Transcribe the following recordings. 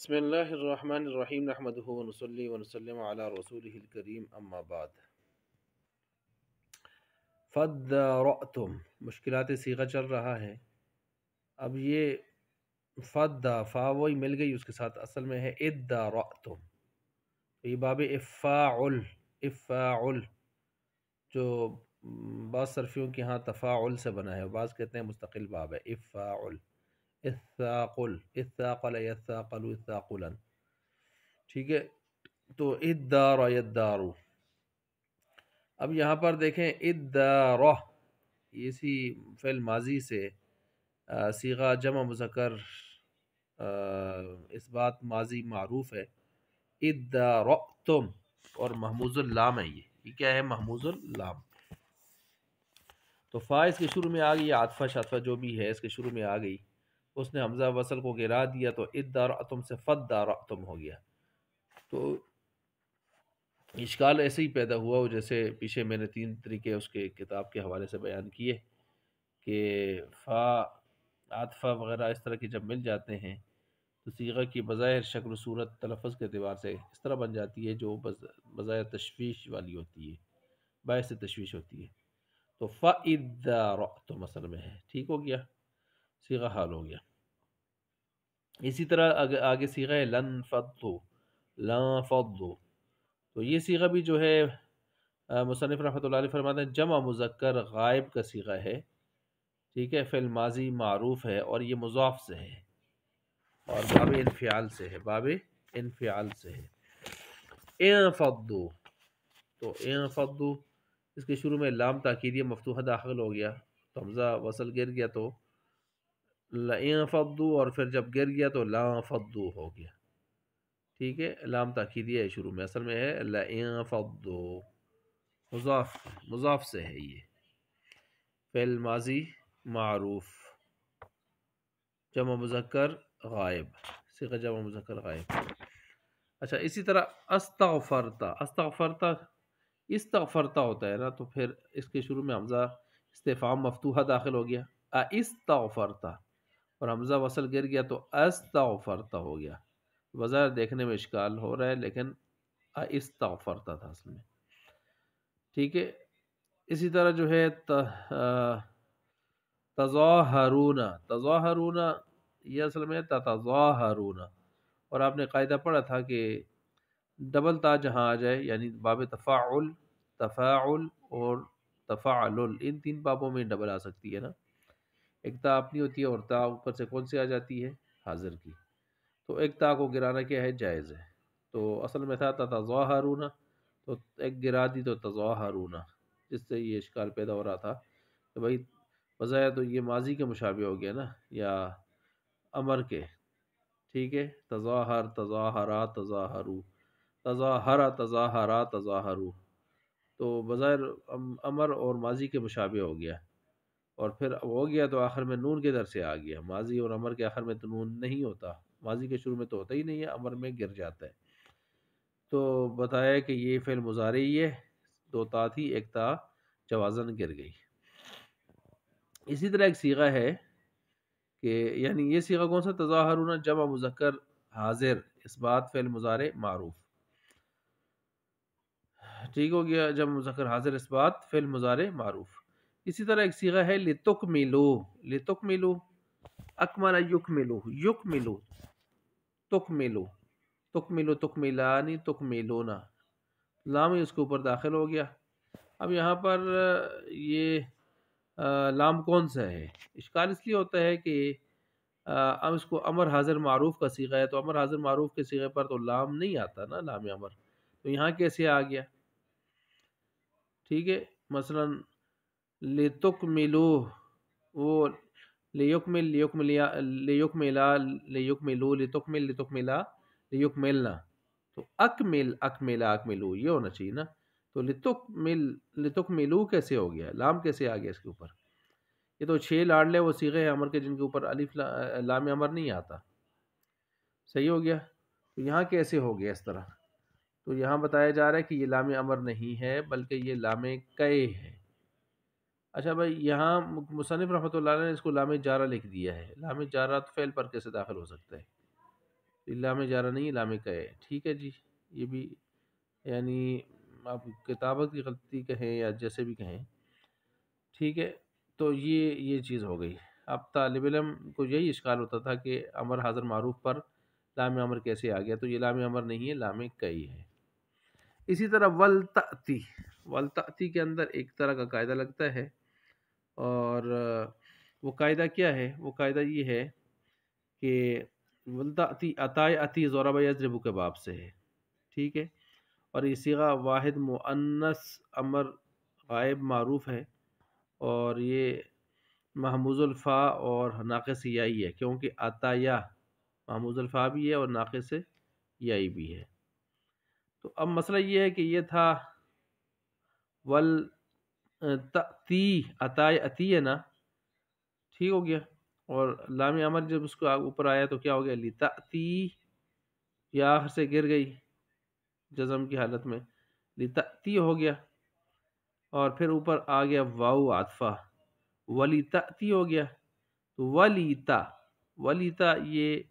بسم اللہ الرحمن الرحیم نحمدہ ونصلی ونسلم علی رسولہ الکریم اما بعد فَدَّرَأْتُم مشکلات صیغہ چل رہا ہے۔ اب یہ فا وہی مل گئی، اس کے ساتھ اصل میں ہے اِدَّرَأْتُم، تو یہ باب افاعل جو بعض صرفیوں کے ہاں تفاعل سے بنا ہے، بعض کہتے ہیں مستقل باب ہے افاعل، اثاقل، اثاقل یثاقل اثاقلا، ٹھیک ہے۔ تو ادار یدارو، اب یہاں پر دیکھیں ادارہ، اسی فعل ماضی سے صیغہ جمع مذکر اس بات ماضی معروف ہے ادارأتم، اور محموز اللام ہے، یہ کیا ہے؟ محموز اللام۔ تو فا اس کے شروع میں آ گئی، عاطفہ شاطفہ جو بھی ہے اس کے شروع میں آ گئی، اس نے حمزہ وصل کو گرا دیا تو ادارأتم سے فدارأتم ہو گیا۔ تو اشکال ایسے ہی پیدا ہوا، جیسے پیچھے میں نے 3 طریقے اس کے کتاب کے حوالے سے بیان کیے کہ فا عاطفہ وغیرہ اس طرح کے جب مل جاتے ہیں تو صیغہ کی بظاہر شکل و صورت تلفظ کے اعتبار سے اس طرح بن جاتی ہے جو بظاہر تشویش والی ہوتی ہے، باعث تشویش ہوتی ہے۔ تو فَإِذَا رَأْتُمْ اصل میں ہے، ٹھیک ہو گیا، صیغہ حال ہو گیا۔ اسی طرح آگے صیغہ ہے لن فضوا، لن فضوا، تو یہ صیغہ بھی جو ہے مصنف رحمۃ اللہ علیہ فرماتے ہیں جمع مذکر غائب کا صیغہ ہے، ٹھیک ہے، فعل ماضی معروف ہے اور یہ مضاف سے ہے اور باب انفعال سے ہے، باب انفعال سے ہے۔ انفضوا، تو انفضوا اس کے شروع میں لام تاکیدیہ مفتوحہ داخل ہو گیا تو حمزہ وصل گر گیا تو انفضوا، اور پھر جب گر گیا تو لا فضوا ہو گیا، ٹھیک ہے، لام تاکیدیہ ہے شروع میں، اصل میں ہے لَإِنْفَضُّوا، مضاف سے ہے، یہ فعل ماضی معروف جمع مذکر غائب، صیغہ جمع مذکر غائب۔ اچھا، اسی طرح استغفرتا، استغفرتا استغفرتا ہوتا ہے نا، تو پھر اس کے شروع میں حمزہ استفہام مفتوحہ داخل ہو گیا، استغفرتا، اور حمزہ وصل گر گیا تو استغفرتا ہو گیا، بظاہر دیکھنے میں اشکال ہو رہا ہے لیکن استغفرتا تھا اصل میں، ٹھیک ہے۔ اسی طرح جو ہے تظاہرون، تظاہرون یہ اصل میں تتظاہرون، اور آپ نے قاعدہ پڑھا تھا کہ ڈبل تا جہاں آ جائے یعنی باب تفاعل، تفاعل اور تفاعل، ان 3 بابوں میں ڈبل آ سکتی ہے نا، ایک تا اپنی ہوتی ہے اور تا اوپر سے کون سی آ جاتی ہے؟ حاضر کی، تو ایک تا کو گرانا کیا ہے؟ جائز ہے۔ تو اصل میں تھا تتظاہرون، تو ایک گرا دی تو تظاہرون، جس سے یہ اشکال پیدا ہو رہا تھا کہ بھائی بظاہر تو یہ ماضی کے مشابہ ہو گیا نا، یا امر کے، ٹھیک ہے، تظاہر، تظاہرا، تظاہرو، تظاہرا، تظاہرا، تظاہرو، تو بظاہر امر اور ماضی کے مشابہ ہو گیا، اور پھر ہو گیا تو آخر میں نون کے در سے آ گیا، ماضی اور امر کے آخر میں تو نون نہیں ہوتا، ماضی کے شروع میں تو ہوتا ہی نہیں ہے، امر میں گر جاتا ہے، تو بتایا کہ یہ فعل مضارعی ہے، 2 تا تھی، ایک تا جوازن گر گئی۔ اسی طرح ایک صیغہ ہے کہ یعنی یہ صیغہ کون سا؟ تظاہرون جمع مذکر حاضر اس بات فعل مضارع معروف، ٹھیک ہو گیا، جمع مذکر حاضر اس بات فعل مضارع معروف۔ اسی طرح ایک صیغہ ہے لتکملو، لتکملو، اکمل یکملو، یکملو، تکملو، تکملو، تکملانی، تکملونا، لام اس کے اوپر داخل ہو گیا۔ اب یہاں پر یہ لام کون سا ہے؟ اشکال اس لیے ہوتا ہے کہ اب اس کو امر حاضر معروف کا صیغہ ہے، تو امر حاضر معروف کے صیغے پر تو لام نہیں آتا نا، لام امر، تو یہاں کیسے آ گیا؟ ٹھیک ہے، مثلا لتکملو، وہ لیکمل، لیکملیا، لیکملا، لیکملو، لتکمل، لتکملا، لیکملنا، تو اکمل، اکملا، اکملو یہ ہونا چاہیے نا، تو لتکمل، لتکملو کیسے ہو گیا؟ لام کیسے آ گیا اس کے اوپر؟ یہ تو 6 لاڈلے وہ صیغے امر کے جن کے اوپر الف لام امر نہیں آتا، صحیح ہو گیا، تو یہاں کیسے ہو گیا اس طرح؟ تو یہاں بتایا جا رہا ہے کہ یہ لام امر نہیں ہے بلکہ یہ لام کئے ہے۔ اچھا بھائی، یہاں مصنف رحمۃ اللہ علیہ نے اس کو لام جارہ لکھ دیا ہے، لام جارہ تو فعل پر کیسے داخل ہو سکتا ہے؟ لام جارہ نہیں لام کا ہے، ٹھیک ہے جی، یہ بھی یعنی آپ کتابت کی غلطی کہیں یا جیسے بھی کہیں، ٹھیک ہے۔ تو یہ چیز ہو گئی۔ اب طالب علم کو یہی اشکال ہوتا تھا کہ امر حاضر معروف پر لام امر کیسے آ گیا، تو یہ لام امر نہیں ہے، لام کئی ہے۔ اسی طرح ولتأتی، ولتأتی کے اندر ایک طرح کا قاعدہ لگتا ہے، اور وہ قاعدہ کیا ہے؟ وہ قاعدہ یہ ہے کہ ولتأتی عطائے عطی ضرب یضرب کے باب سے ہے، ٹھیک ہے، اور یہ صیغہ واحد مؤنث امر غائب معروف ہے، اور یہ محموز الفا اور ناقص یائی ہے، کیونکہ عطایا محموز الفا بھی ہے اور ناقص یائی بھی ہے۔ تو اب مسئلہ یہ ہے کہ یہ تھا ول تأتی عطائے عطی ہے نا، ٹھیک ہو گیا، اور لام امر جب اس کو اوپر آیا تو کیا ہو گیا؟ لتأتی، یا آخر سے گر گئی جزم کی حالت میں، لتأتی ہو گیا، اور پھر اوپر آ گیا واو عطفہ، ولیتأتی ہو گیا، تو ولیتا، ولیتا یہ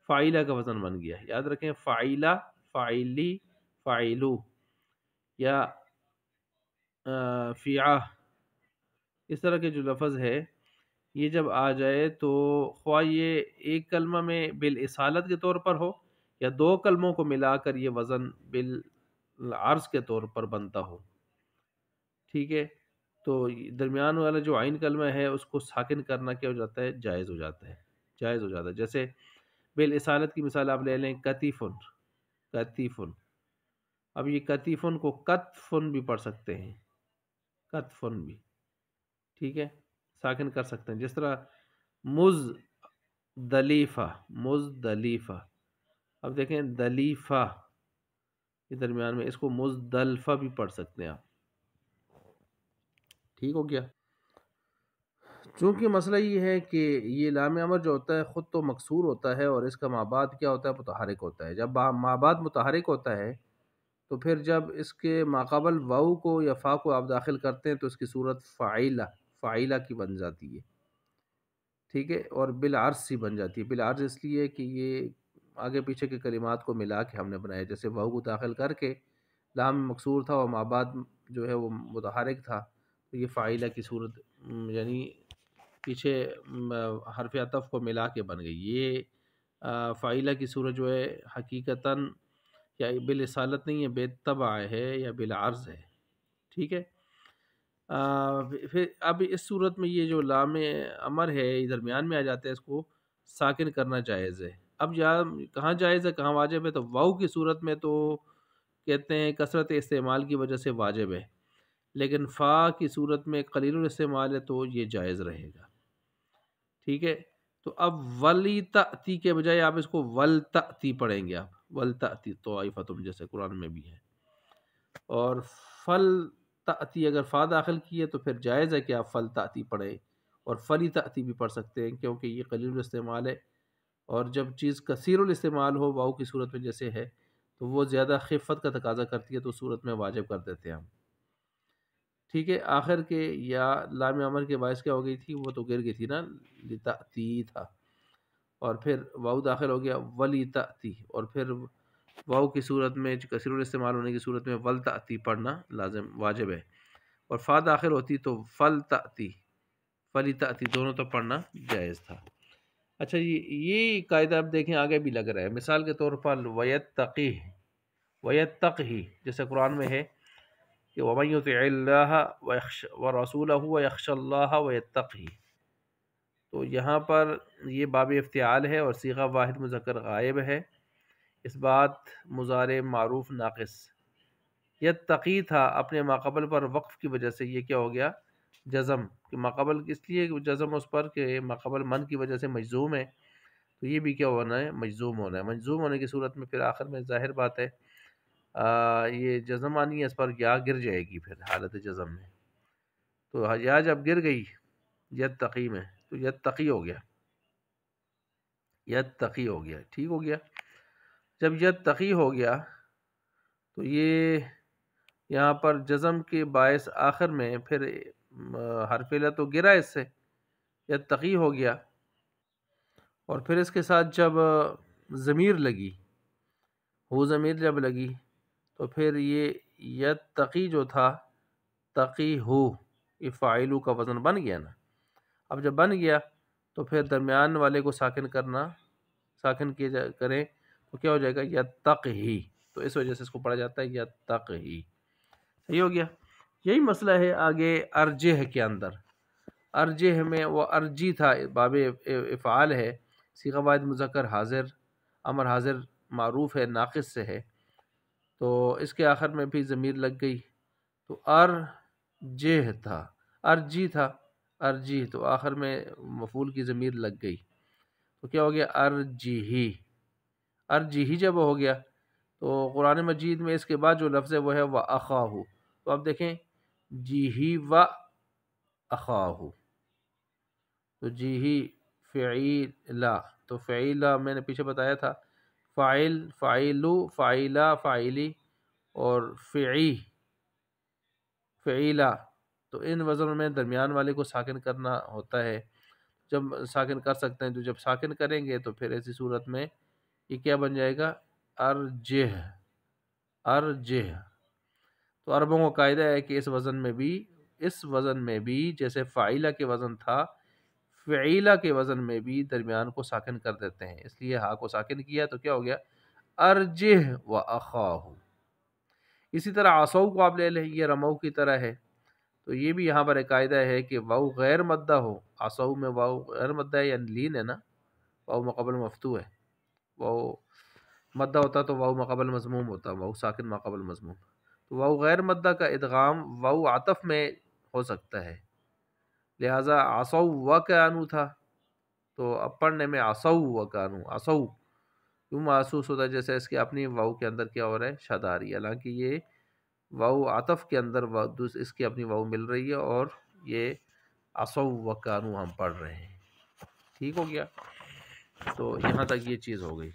فاعلہ کا وزن بن گیا۔ یاد رکھیں فاعلہ، فاعلی، فاعلو، یا فیعہ، اس طرح کے جو لفظ ہے یہ جب آ جائے تو خواہ یہ ایک کلمہ میں بالاصالت کے طور پر ہو یا دو کلموں کو ملا کر یہ وزن بالعرض کے طور پر بنتا ہو، ٹھیک ہے، تو درمیان والا جو عین کلمہ ہے اس کو ساکن کرنا کیا ہو جاتا ہے؟ جائز ہو جاتا ہے، جائز ہو جاتا ہے۔ جیسے بالاصالت کی مثال آپ لے لیں کتیفن، کتیفن، اب یہ کتیفن کو کتفن بھی پڑھ سکتے ہیں، کتفن بھی، ٹھیک ہے، ساکن کر سکتے ہیں۔ جس طرح مزدلیفہ، مزدلیفہ، اب دیکھیں دلیفہ کے درمیان میں، اس کو مزدلفہ بھی پڑھ سکتے ہیں آپ، ٹھیک ہو گیا۔ چونکہ مسئلہ یہ ہے کہ یہ لام امر جو ہوتا ہے خود تو مکسور ہوتا ہے، اور اس کا مابعد کیا ہوتا ہے؟ متحرک ہوتا ہے۔ جب مابعد متحرک ہوتا ہے تو پھر جب اس کے ماقبل واو کو یا فا کو آپ داخل کرتے ہیں تو اس کی صورت فاعلہ، فاعلہ کی بن جاتی ہے، ٹھیک ہے، اور بالعرض سی بن جاتی ہے۔ بالعرض اس لیے کہ یہ آگے پیچھے کے کلمات کو ملا کے ہم نے بنایا، جیسے واو کو داخل کر کے لام مکسور تھا اور مابعد جو ہے وہ متحرک تھا، تو یہ فاعلہ کی صورت یعنی پیچھے حرف عطف کو ملا کے بن گئی۔ یہ فاعلہ کی صورت جو ہے حقیقتاً یا بالاصالت نہیں ہے، بالطبع ہے یا بالعرض ہے، ٹھیک ہے۔ پھر اب اس صورت میں یہ جو لام امر ہے یہ درمیان میں آ جاتا ہے، اس کو ساکن کرنا جائز ہے۔ اب کہاں جائز ہے کہاں واجب ہے؟ تو واو کی صورت میں تو کہتے ہیں کثرت استعمال کی وجہ سے واجب ہے، لیکن فا کی صورت میں قلیل الاستعمال ہے تو یہ جائز رہے گا، ٹھیک ہے۔ تو اب ولی تأتی کے بجائے آپ اس کو ول تأتی پڑھیں گے، آپ ول تأتی طائفتم جیسے قرآن میں بھی ہے، اور فل تأتی اگر فا داخل کی ہے تو پھر جائز ہے کہ آپ فل تأتی پڑھیں، اور فلی تأتی بھی پڑھ سکتے ہیں کیونکہ یہ قلیل الاستعمال ہے، اور جب چیز کثیر الاستعمال ہو واو کی صورت میں جیسے ہے تو وہ زیادہ خفت کا تقاضا کرتی ہے، تو صورت میں واجب کر دیتے ہیں ہم، ٹھیک ہے۔ آخر کے یا لام امر کے باعث کیا ہو گئی تھی؟ وہ تو گر گئی تھی نا، لتأتی تھا، اور پھر واو داخل ہو گیا ولی تأتی، اور پھر واو کی صورت میں کثیر الاستعمال ہونے کی صورت میں ول تأتی پڑھنا لازم واجب ہے، اور فا داخل ہوتی تو فل تأتی، فلی تأتی دونوں تو پڑھنا جائز تھا۔ اچھا یہ قاعدہ اب دیکھیں آگے بھی لگ رہا ہے، مثال کے طور پر ویتقی، ویتقی جیسے قرآن میں ہے کہ وَمَن يُطِعِ اللَّهَ وَرَسُولَهُ وَيَخْشَ اللَّهَ وَيَتَّقْهِ، تو یہاں پر یہ باب افتعال ہے اور صیغہ واحد مذکر غائب ہے، اس بات مضارع معروف ناقص، یتقی تھا اپنے ماقبل پر وقف کی وجہ سے یہ کیا ہو گیا؟ جزم، کہ ماقبل اس لیے جزم اس پر کہ ماقبل من کی وجہ سے مجزوم ہے، تو یہ بھی کیا ہونا ہے؟ مجزوم ہونا ہے۔ مجزوم ہونے کی صورت میں پھر آخر میں ظاہر بات ہے یہ جزم آنی ہے، اس پر یا گر جائے گی پھر حالت جزم میں، تو یا جب گر گئی یتقی میں تو یتقی ہو گیا، یتقی ہو گیا، ٹھیک ہو گیا۔ جب یتقی ہو گیا تو یہ یہاں پر جزم کے باعث آخر میں پھر حرف علت تو گرا اس سے، یتقی ہو گیا، اور پھر اس کے ساتھ جب ضمیر لگی، ہو ضمیر جب لگی تو پھر یہ یتقی جو تھا تقی ہو، یہ فاعلو کا وزن بن گیا نا۔ اب جب بن گیا تو پھر درمیان والے کو ساکن کریں تو کیا ہو جائے گا؟ یتقی، تو اس وجہ سے اس کو پڑھا جاتا ہے یتقی۔ صحیح ہو گیا۔ یہی مسئلہ ہے آگے ارجح کے اندر۔ ارجح میں وہ ارجی تھا، باب افعال ہے، صیغہ واحد مذکر حاضر، امر حاضر معروف ہے، ناقص سے ہے، تو اس کے آخر میں بھی ضمیر لگ گئی، تو ارجح تھا، ارجی تھا، ارجی، تو آخر میں مفعول کی ضمیر لگ گئی، تو کیا ہو گیا؟ ارجیہی۔ ارجیہی جب ہو گیا تو قرآن مجید میں اس کے بعد جو لفظ ہے وہ ہے وَأَخَاهُ، تو اب دیکھیں جیہی و اخاہو، تو جیہی فعیلا، تو فعیلا میں نے پیچھے بتایا تھا فاعل، فاعلو، فاعلہ، فاعلی اور فعیلا، تو ان وزنوں میں درمیان والے کو ساکن کرنا ہوتا ہے، جب ساکن کر سکتے ہیں، تو جب ساکن کریں گے تو پھر ایسی صورت میں یہ کیا بن جائے گا؟ ارجح، ارجح۔ تو عربوں کا قاعدہ ہے کہ اس وزن میں بھی جیسے فاعلہ کے وزن تھا، فعیلہ کے وزن میں بھی درمیان کو ساکن کر دیتے ہیں، اس لیے ہا کو ساکن کیا تو کیا ہو گیا؟ ارجح و اخاہ۔ اسی طرح عصو کو آپ لے لیں، یہ رمو کی طرح ہے، تو یہ بھی یہاں پر ایک قاعدہ ہے کہ واو غیر مدہ ہو، عصو میں واو غیر مدہ ہے، یعنی لین ہے نا، واو مقابل مفتوح ہے، واو مدہ ہوتا تو واو مقابل مضموم ہوتا، واو ساکن مقابل مضموم، تو واو غیر مدہ کا ادغام واو عطف میں ہو سکتا ہے، لہٰذا عصو و کانو تھا، تو اب پڑھنے میں عصو و کانو، عصو یوں محسوس ہوتا ہے جیسے اس کی اپنی واو کے اندر کیا ہو رہا ہے؟ شد آ رہی ہے، حالانکہ یہ واو عطف کے اندر اس کی اپنی واو مل رہی ہے، اور یہ عصو و کانو ہم پڑھ رہے ہیں۔ ٹھیک ہو گیا؟ تو یہاں تک یہ چیز ہو گئی۔